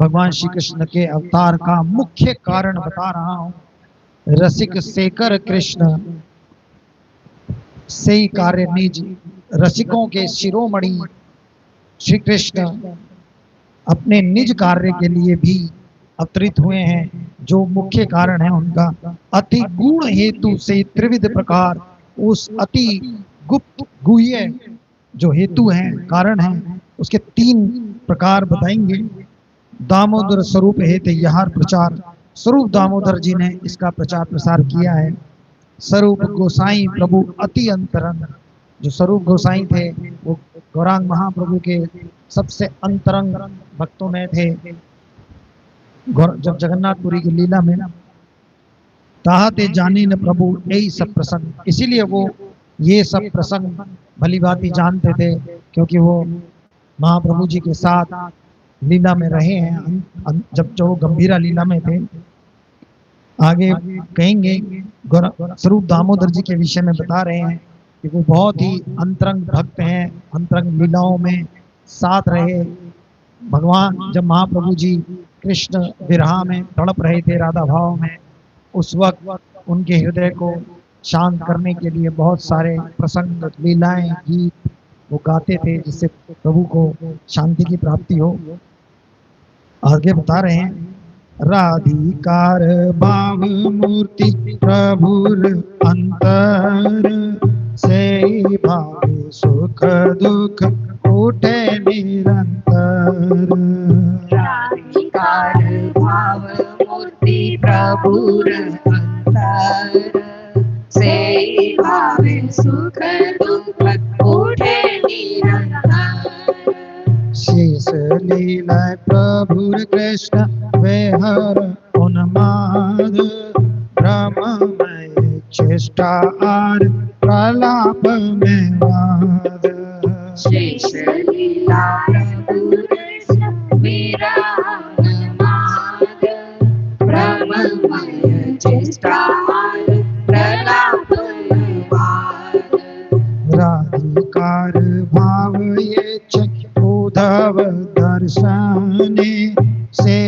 भगवान श्री कृष्ण के अवतार का मुख्य कारण बता रहा हूं। रसिक शेखर कृष्ण से ही कार्य निज, रसिकों के शिरोमणि श्री कृष्ण अपने निज कार्य के लिए भी अवतरित हुए हैं। जो मुख्य कारण है उनका अति गूढ़ हेतु से त्रिविध प्रकार, उस अति गुप्त गुह्य जो हेतु है, कारण है, उसके 3 प्रकार बताएंगे। दामोदर स्वरूप हेतु यह प्रचार, स्वरूप दामोदर जी ने इसका प्रचार प्रसार किया है। स्वरूप गोसाई प्रभु अति अंतरंग, जो स्वरूप गोसाई थे वो गौरांग महाप्रभु के सबसे अंतरंग भक्तों में थे। जब जगन्नाथपुरी की लीला में ताहते जाने न प्रभु यही सब प्रसंग, इसीलिए वो ये सब प्रसंग भली भांति जानते थे, क्योंकि वो महाप्रभु जी के साथ लीला में रहे हैं जब जो गंभीरा लीला में थे। आगे कहेंगे स्वरूप दामोदर जी के विषय में बता रहे हैं कि वो बहुत ही अंतरंग भक्त हैं, अंतरंग लीलाओं में साथ रहे। भगवान जब महाप्रभु जी कृष्ण विरह में तड़प रहे थे राधा भाव में, उस वक्त उनके हृदय को शांत करने के लिए बहुत सारे प्रसंग, लीलाएं, गीत वो गाते थे, जिससे प्रभु को शांति की प्राप्ति हो। आगे बता रहे हैं, राधिकार भाव मूर्ति प्रभुर अंतर, से भाव सुख दुख उठे निरंतर। राधिकार भाव मूर्ति प्रभुर अंतर, से भाव सुख दुख उठे निरंतर। शेष लीला प्रभुर कृष्ण विहर उन्माद, ब्रह्ममय चेष्टा आर प्रलाप में वाद। शेष लीला प्रभु कृष्ण विरह उन्माद, ब्रह्ममय चेष्टा आर प्रलाप में वाद। राधिकार भाव ये उद्धव दर्शने, से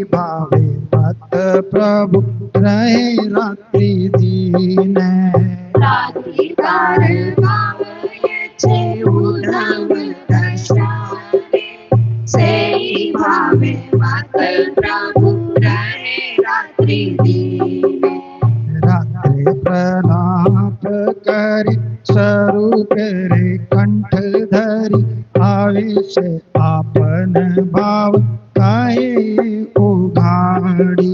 भावे मत प्रभु रहे रात्रि दीन। राधिकार भाव ये उद्धव दर्शने, से भावे मत प्रभु रहे रात्रि दीन। रात्रि प्रलाप करि स्वरूप रे कंठ धरि, आवेश आपन भाव काहे उघाड़ी।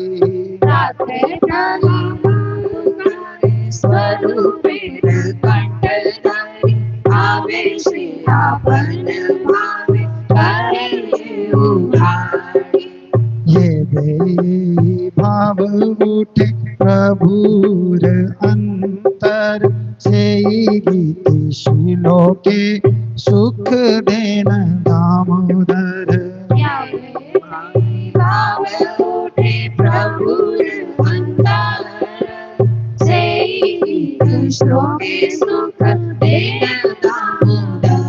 रात्रि प्रलाप करि स्वरूप रे कंठ धरि, आवेश आपन भाव काहे उघाड़ी। ये देई भाव उठे प्रभुर अंतर, से गीति शीलो के सुख देन दामोदर। भाव उठे प्रभुर अंतर, से कृष्ण के सुख देन दामोदर।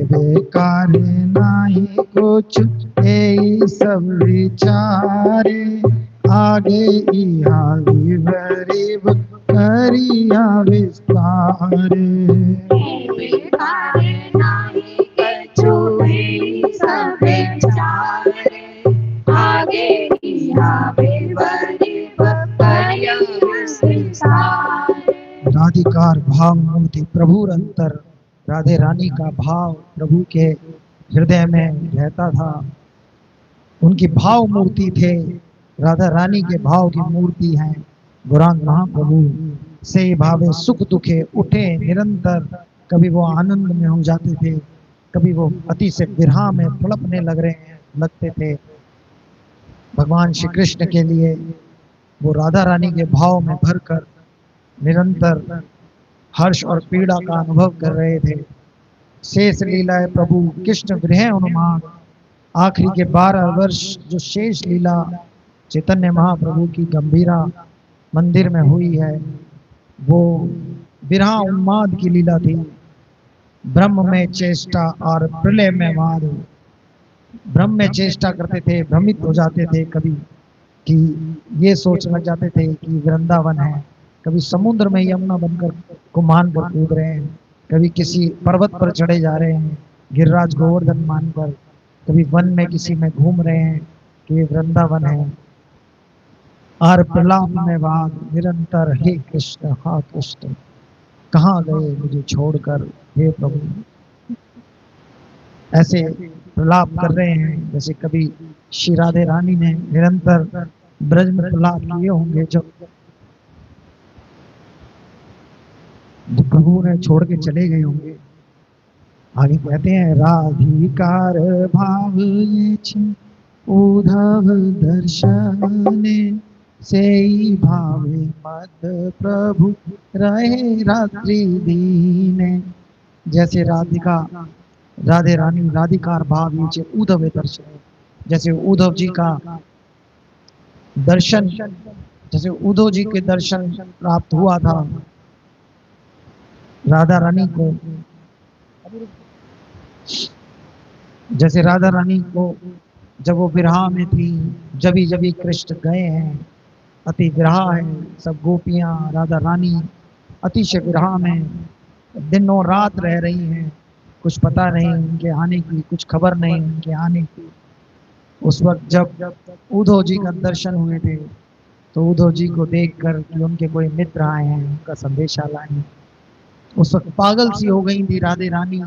बेकार नाही कुछ यही सब विचारे, आगे इहा विवरिव करिया विस्तारे। बेकार नाही कछु यही सब विचारे, आगे इहा विवरिव करिया विस्तारे। राधिकार भाव मूर्ति प्रभुर अंतर, राधे रानी का भाव प्रभु के हृदय में रहता था। उनकी भाव मूर्ति थे, राधा रानी के भाव की मूर्ति है। गौरांग महाप्रभु से भावे सुख दुखे उठे निरंतर। कभी वो आनंद में हो जाते थे, कभी वो अति से विरह में तड़पने लगते थे। भगवान श्री कृष्ण के लिए वो राधा रानी के भाव में भरकर निरंतर हर्ष और पीड़ा का अनुभव कर रहे थे। शेष लीला प्रभु कृष्ण गृह उन्माद, आखिरी के 12 वर्ष जो शेष लीला चैतन्य महाप्रभु की गंभीरा मंदिर में हुई है, वो विरह उन्माद की लीला थी। ब्रह्म में चेष्टा और प्रलय में वाद, भ्रम में चेष्टा करते थे, भ्रमित हो जाते थे कभी, कि ये सोच लग जाते थे कि वृंदावन है, कभी समुद्र में यमुना बनकर कुमान पर कूद रहे हैं, कभी किसी पर्वत पर चढ़े जा रहे हैं गिरिराज गोवर्धन मानकर, कभी वन में किसी में घूम रहे हैं कि ये वृंदावन है। और प्रलाप में वाद निरंतर, हे कृष्ण हा कृष्ण, कहाँ गए मुझे छोड़कर हे प्रभु। ऐसे प्रलाप कर रहे हैं जैसे कभी श्री राधे रानी ने निरंतर ब्रज में प्रलाप किए होंगे, जब प्रभु ने छोड़ के चले गए होंगे। आगे कहते हैं, राधिकार भाव ये छे उद्धव दर्शने, से भावे मत प्रभु रहे रात्रि दीने। जैसे राधिका राधे रानी राधिकार भाव ये छे उद्धव दर्शन, जैसे उद्धव जी का दर्शन, जैसे उद्धव जी के दर्शन प्राप्त हुआ था राधा रानी को, जैसे राधा रानी को जब वो विरह में थी, जभी जभी कृष्ण गए हैं, अति विरह है, सब गोपियां राधा रानी अतिशय विरह में दिनों रात रह रही हैं, कुछ पता नहीं उनके आने की, कुछ खबर नहीं उनके आने की। उस वक्त जब उद्धव जी का दर्शन हुए थे, तो उद्धव जी को देखकर कि उनके कोई मित्र आए हैं, उनका संदेशा लाए, उस वक्त पागल सी हो गई थी राधे रानी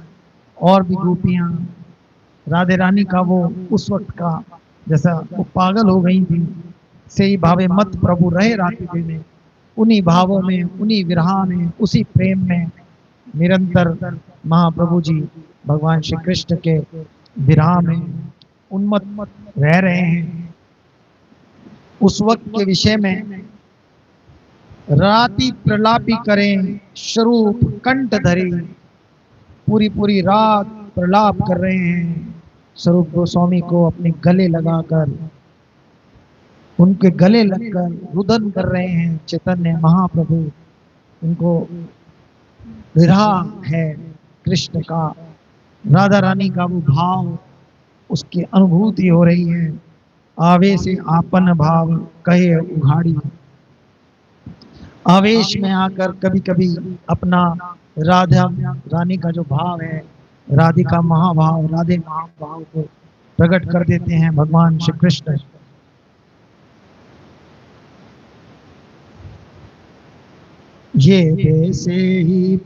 और भी गोपियां। राधे रानी का वो उस वक्त का जैसा वो पागल हो गई थी, से ही भावे मत प्रभु रहे रात्रि में, उन्हीं भावों में, उन्हीं विरह में, उसी प्रेम में निरंतर महाप्रभु जी भगवान श्री कृष्ण के विरह में उन्मत्त रह रहे हैं। उस वक्त के विषय में राति प्रलापी करें स्वरूप कंठ धरे, पूरी पूरी रात प्रलाप कर रहे हैं स्वरूप गोस्वामी को अपने गले लगाकर, उनके गले लगकर रुदन कर रहे हैं चैतन्य महाप्रभु। उनको विरह है कृष्ण का, राधा रानी का वो भाव, उसकी अनुभूति हो रही है। आवेश से आपन भाव कहे उघाड़ी, आवेश में आकर कभी कभी अपना राधा रानी का जो भाव है, राधिका महाभाव, राधे महाभाव को प्रकट कर देते हैं भगवान श्री कृष्ण। ये बे से ही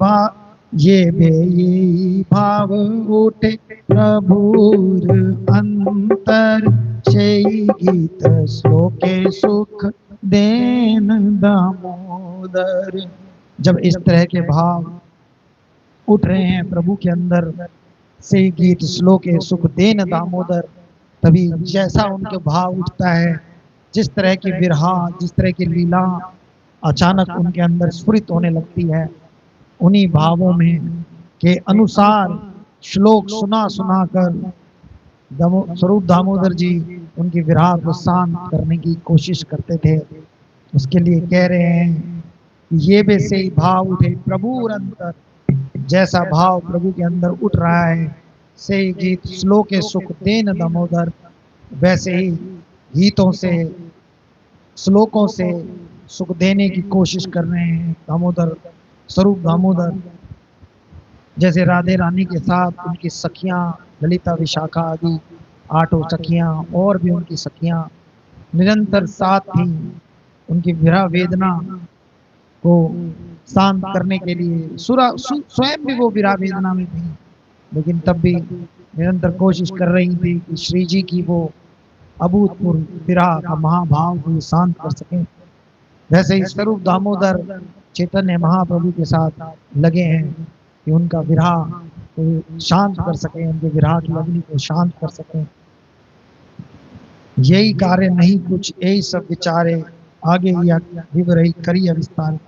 ये बे ये भाव उठे प्रभुर अंतर, से गीत श्लोके सुख देन दामोदर। जब इस तरह के भाव उठ रहे हैं प्रभु के अंदर, से गीत श्लोके सुख देन दामोदर, तभी जैसा उनके भाव उठता है, जिस तरह की विरहा, जिस तरह की लीला अचानक उनके अंदर स्फुरित होने लगती है, उन्हीं भावों में के अनुसार श्लोक सुना सुना कर स्वरूप दामोदर जी उनकी विरह को शांत करने की कोशिश करते थे। उसके लिए कह रहे हैं, ये भी से भाव उठे प्रभु अंतर, जैसा भाव प्रभु के अंदर उठ रहा है, से गीत श्लोके सुख देन दामोदर, वैसे ही गीतों से श्लोकों से सुख देने की कोशिश कर रहे हैं दामोदर, स्वरूप दामोदर। जैसे राधे रानी के साथ उनकी सखियां ललिता विशाखा आदि 8 सखियां और भी उनकी सखियां निरंतर साथ थी, उनकी विरह वेदना को शांत करने के लिए। स्वयं भी वो विरह वेदना में थी, लेकिन तब भी निरंतर कोशिश कर रही थी कि श्री जी की वो अभूतपूर्व विरह का महाभाव को शांत कर सकें। वैसे ही स्वरूप दामोदर चैतन्य महाप्रभु के साथ लगे हैं कि उनका विरह को शांत कर सकें, उनके विरह की अग्नि को शांत कर सकें। यही कार्य नहीं कुछ, यही सब विचारे आगे विवरही करिय विस्तार।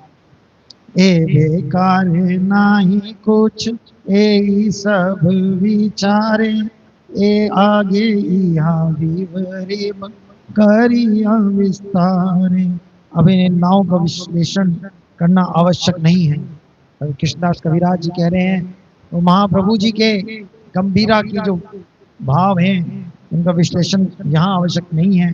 ए बेकार नहीं कुछ, यही सब विचारे, ए आगे यहाँ विवरी करिय विस्तारे। अब इन नाव का विश्लेषण करना आवश्यक नहीं है। कृष्णदास कविराज जी कह रहे हैं, तो महाप्रभु जी के गंभीरा की जो भाव हैं इनका विश्लेषण यहाँ आवश्यक नहीं है।